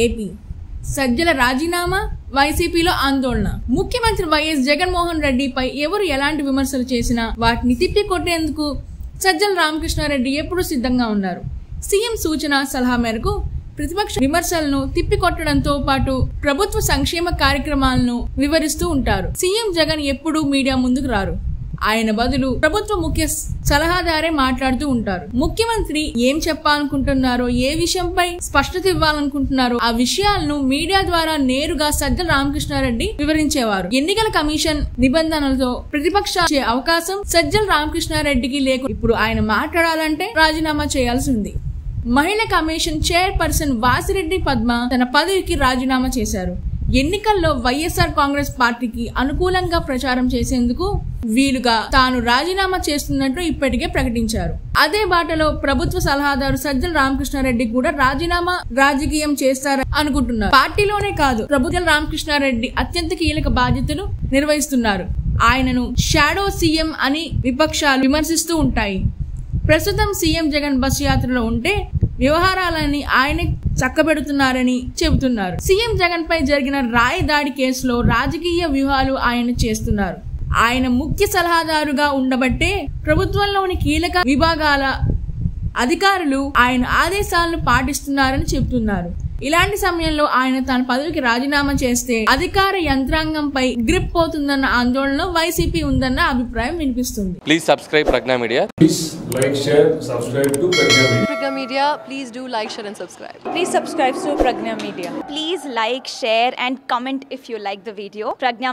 AP Sajjala రాజీనామా, వైసీపీలో ఆందోళన. ముఖ్యమంత్రి వైఎస్ జగన్మోహన్ రెడ్డిపై ఎవరు ఎలాంటి విమర్శలు చేసినా వాటిని తిప్పి కొట్టేందుకు సజ్జల రామకృష్ణారెడ్డి ఎప్పుడూ సిద్ధంగా ఉన్నారు. సీఎం సూచన, సలహా మేరకు ప్రతిపక్ష విమర్శలను తిప్పికొట్టడంతో పాటు ప్రభుత్వ సంక్షేమ కార్యక్రమాలను వివరిస్తూ ఉంటారు. సీఎం జగన్ ఎప్పుడూ మీడియా ముందుకు రారు. ఆయన బదులు ప్రభుత్వ ముఖ్య సలహాదారే మాట్లాడుతూ ఉంటారు. ముఖ్యమంత్రి ఏం చెప్పాలనుకుంటున్నారో, ఏ విషయంపై స్పష్టత ఇవ్వాలనుకుంటున్నారో ఆ విషయాలను మీడియా ద్వారా నేరుగా సజ్జల రామకృష్ణారెడ్డి వివరించేవారు. ఎన్నికల కమిషన్ నిబంధనలతో ప్రతిపక్ష అవకాశం సజ్జల రామకృష్ణారెడ్డికి లేకుండా ఇప్పుడు ఆయన మాట్లాడాలంటే రాజీనామా చేయాల్సి ఉంది. మహిళా కమిషన్ చైర్పర్సన్ వాసిరెడ్డి పద్మ తన పదవికి రాజీనామా చేశారు. ఎన్నికల్లో వైఎస్ఆర్ కాంగ్రెస్ పార్టీకి అనుకూలంగా ప్రచారం చేసేందుకు వీలుగా తాను రాజీనామా చేస్తున్నట్టు ఇప్పటికే ప్రకటించారు. అదే బాటలో ప్రభుత్వ సలహాదారు సజ్జల రామకృష్ణారెడ్డి కూడా రాజకీయం చేస్తారని అనుకుంటున్నారు. పార్టీలోనే కాదు, ప్రభుత్వ రామకృష్ణారెడ్డి అత్యంత కీలక బాధ్యతలు నిర్వహిస్తున్నారు. ఆయనను షాడో సీఎం అని విపక్షాలు విమర్శిస్తూ ఉంటాయి. ప్రస్తుతం సీఎం జగన్ బస్సు యాత్రలో ఉంటే వ్యవహారాలని ఆయనే చక్కబెడుతున్నారని చెబుతున్నారు. సీఎం జగన్ పై జరిగిన రాయి దాడి కేసులో రాజకీయ వ్యూహాలు ఆయన చేస్తున్నారు. ఆయన ముఖ్య సలహాదారుగా ఉండబట్టే ప్రభుత్వంలోని కీలక విభాగాల అధికారులు ఆయన ఆదేశాలను పాటిస్తున్నారని చెబుతున్నారు. ఇలాంటి సమయంలో ఆయన తన పదవికి రాజీనామా చేస్తే అధికార యంత్రాంగంపై గ్రిప్ పోతుందన్న ఆందోళనలో వైసీపీ ఉందన్న అభిప్రాయం వినిపిస్తుంది. Please subscribe Pragna Media. Please like, share, subscribe to Pragna Media. Pragna Media, please do like, share and subscribe. Please subscribe to Pragna Media. Please like, share and comment if you like the video. Pragna